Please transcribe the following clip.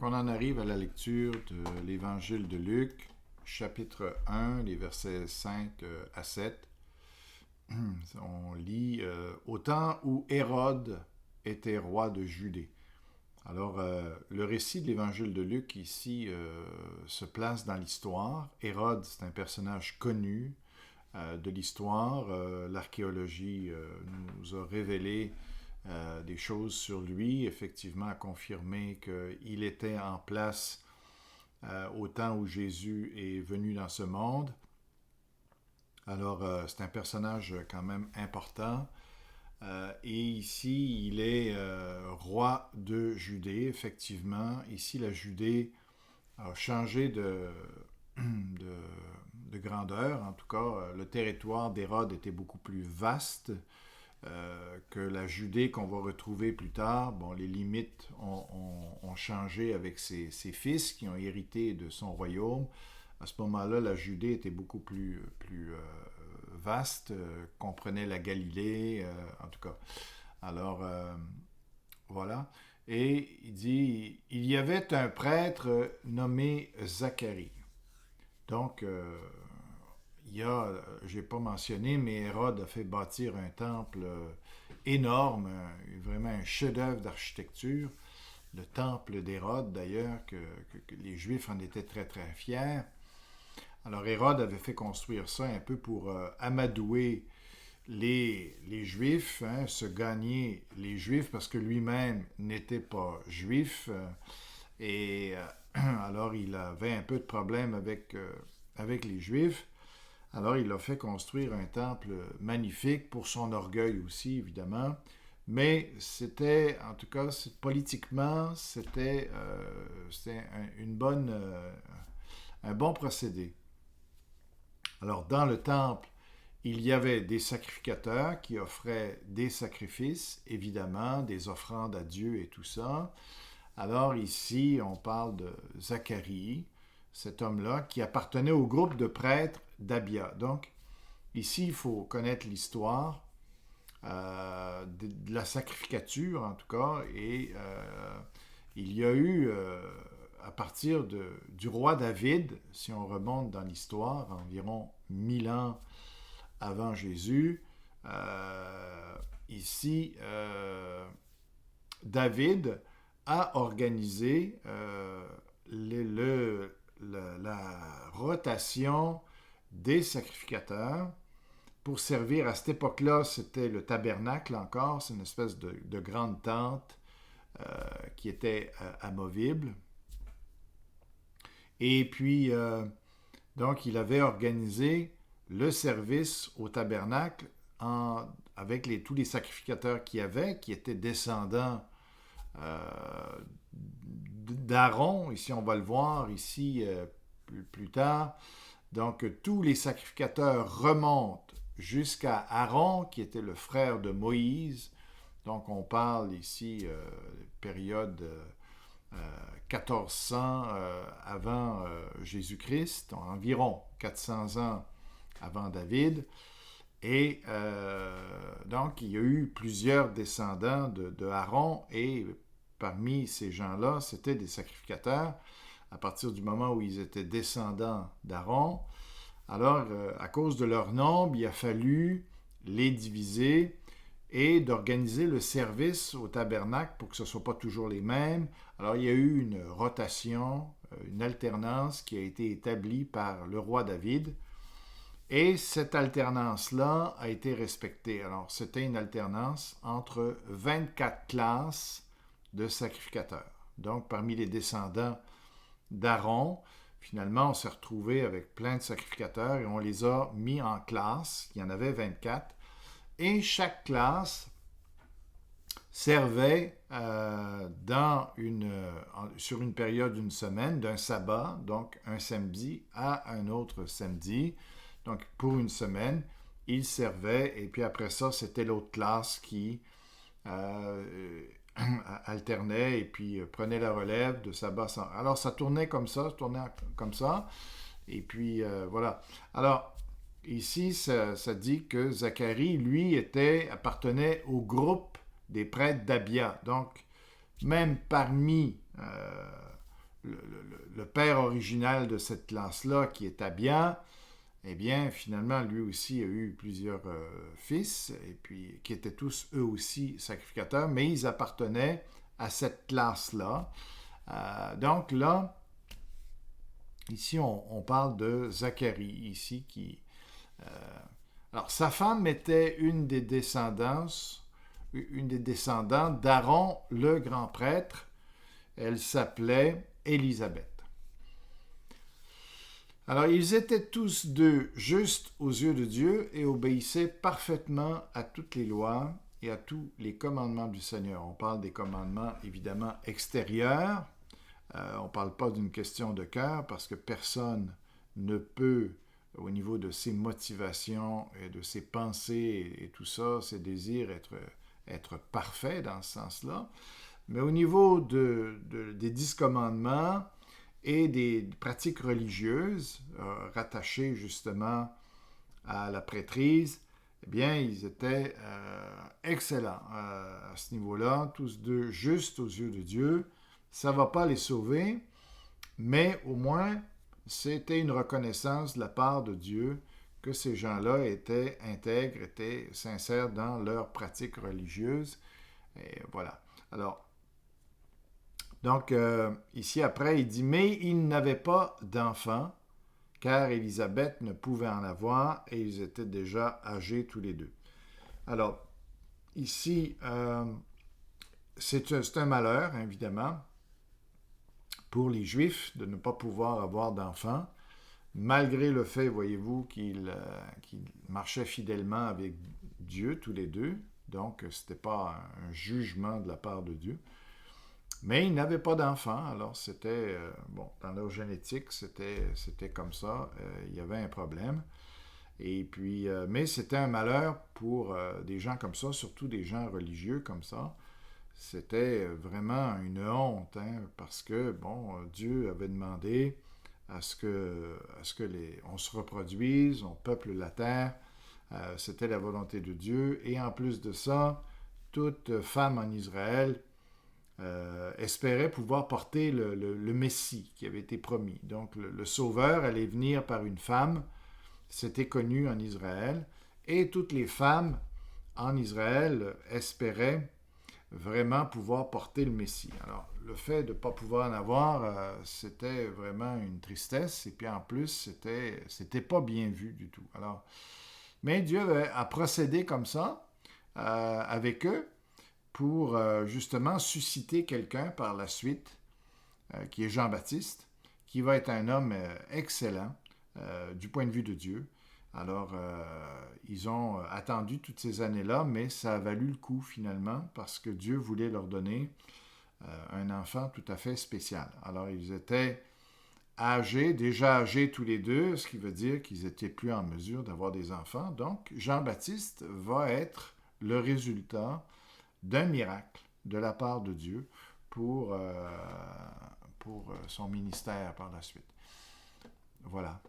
Donc, on en arrive à la lecture de l'Évangile de Luc, chapitre 1, les versets 5 à 7. On lit au temps où Hérode était roi de Judée. Alors, le récit de l'Évangile de Luc ici se place dans l'histoire. Hérode, c'est un personnage connu de l'histoire. L'archéologie nous a révélé des choses sur lui, effectivement a confirmé qu'il était en place au temps où Jésus est venu dans ce monde. Alors, c'est un personnage quand même important. Et ici, il est roi de Judée, effectivement. Ici, la Judée a changé de grandeur. En tout cas, le territoire d'Hérode était beaucoup plus vaste que la Judée qu'on va retrouver plus tard. Bon, les limites ont changé avec ses fils qui ont hérité de son royaume. À ce moment-là, la Judée était beaucoup plus vaste, comprenait la Galilée, en tout cas. Alors, voilà. Et il dit, il y avait un prêtre nommé Zacharie. Donc, je n'ai pas mentionné, mais Hérode a fait bâtir un temple énorme, vraiment un chef-d'œuvre d'architecture. Le temple d'Hérode, d'ailleurs, que les Juifs en étaient très, très fiers. Alors, Hérode avait fait construire ça un peu pour amadouer les Juifs, se gagner les Juifs, parce que lui-même n'était pas juif. Alors, il avait un peu de problème avec les Juifs. Alors, il a fait construire un temple magnifique pour son orgueil aussi, évidemment. Mais c'était, en tout cas, politiquement, c'était un bon procédé. Alors, dans le temple, il y avait des sacrificateurs qui offraient des sacrifices, évidemment, des offrandes à Dieu et tout ça. Alors ici, on parle de Zacharie, cet homme-là, qui appartenait au groupe de prêtres d'Abia. Donc, ici, il faut connaître l'histoire de la sacrificature, en tout cas, et il y a eu, à partir du roi David, si on remonte dans l'histoire, environ 1000 ans avant Jésus, ici, David a organisé la rotation des sacrificateurs pour servir. À cette époque-là, c'était le tabernacle encore, c'est une espèce de grande tente qui était amovible. Et puis, donc, il avait organisé le service au tabernacle avec tous les sacrificateurs qu'il y avait, qui étaient descendants d'Aaron. Ici, on va le voir ici plus tard. Donc, tous les sacrificateurs remontent jusqu'à Aaron, qui était le frère de Moïse. Donc, on parle ici période 1400 avant Jésus-Christ, environ 400 ans avant David. Et donc, il y a eu plusieurs descendants de Aaron, et parmi ces gens-là, c'était des sacrificateurs. À partir du moment où ils étaient descendants d'Aaron, alors, à cause de leur nombre, il a fallu les diviser et d'organiser le service au tabernacle pour que ce ne soit pas toujours les mêmes. Alors, il y a eu une rotation, une alternance qui a été établie par le roi David. Et cette alternance-là a été respectée. Alors, c'était une alternance entre 24 classes de sacrificateurs. Donc, parmi les descendants d'Aaron, finalement, on s'est retrouvé avec plein de sacrificateurs et on les a mis en classes. Il y en avait 24. Et chaque classe servait sur une période d'une semaine, d'un sabbat, donc un samedi à un autre samedi. Donc, pour une semaine, ils servaient, et puis après ça, c'était l'autre classe qui alternait et puis prenait la relève de sabbat. Alors, ça tournait comme ça, et puis voilà. Alors, ici, ça dit que Zacharie, lui, appartenait au groupe des prêtres d'Abia. Donc, même parmi le père original de cette classe-là, qui est Abia, eh bien, finalement, lui aussi a eu plusieurs fils, et puis qui étaient tous eux aussi sacrificateurs, mais ils appartenaient à cette classe-là. Donc là, ici, on parle de Zacharie, ici, qui... alors, sa femme était une des descendantes d'Aaron, le grand prêtre. Elle s'appelait Élisabeth. Alors, ils étaient tous deux justes aux yeux de Dieu et obéissaient parfaitement à toutes les lois et à tous les commandements du Seigneur. On parle des commandements évidemment extérieurs. On ne parle pas d'une question de cœur parce que personne ne peut, au niveau de ses motivations et de ses pensées et tout ça, ses désirs, être parfait dans ce sens-là. Mais au niveau des 10 commandements et des pratiques religieuses rattachées justement à la prêtrise, eh bien, ils étaient excellents à ce niveau-là, tous deux justes aux yeux de Dieu. Ça ne va pas les sauver, mais au moins, c'était une reconnaissance de la part de Dieu que ces gens-là étaient intègres, étaient sincères dans leurs pratiques religieuses. Et voilà. Alors, donc, ici après, il dit « Mais ils n'avaient pas d'enfants, car Élisabeth ne pouvait en avoir, et ils étaient déjà âgés tous les deux. » Alors, ici, c'est un malheur, évidemment, pour les Juifs de ne pas pouvoir avoir d'enfants, malgré le fait, voyez-vous, qu'ils marchaient fidèlement avec Dieu, tous les deux. Donc, ce n'était pas un jugement de la part de Dieu. Mais ils n'avaient pas d'enfants, alors c'était, dans leur génétique, c'était comme ça, il y avait un problème. Et puis, mais c'était un malheur pour des gens comme ça, surtout des gens religieux comme ça. C'était vraiment une honte, hein, parce que, Dieu avait demandé à ce que on se reproduise, on peuple la terre. C'était la volonté de Dieu. Et en plus de ça, toute femme en Israël espérait pouvoir porter le Messie qui avait été promis. Donc, le Sauveur allait venir par une femme. C'était connu en Israël. Et toutes les femmes en Israël espéraient vraiment pouvoir porter le Messie. Alors, le fait de ne pas pouvoir en avoir, c'était vraiment une tristesse. Et puis, en plus, c'était pas bien vu du tout. Alors, mais Dieu a procédé comme ça avec eux pour justement susciter quelqu'un par la suite, qui est Jean-Baptiste, qui va être un homme excellent du point de vue de Dieu. Alors, ils ont attendu toutes ces années-là, mais ça a valu le coup finalement, parce que Dieu voulait leur donner un enfant tout à fait spécial. Alors, ils étaient déjà âgés tous les deux, ce qui veut dire qu'ils n'étaient plus en mesure d'avoir des enfants. Donc, Jean-Baptiste va être le résultat d'un miracle de la part de Dieu pour son ministère par la suite. Voilà.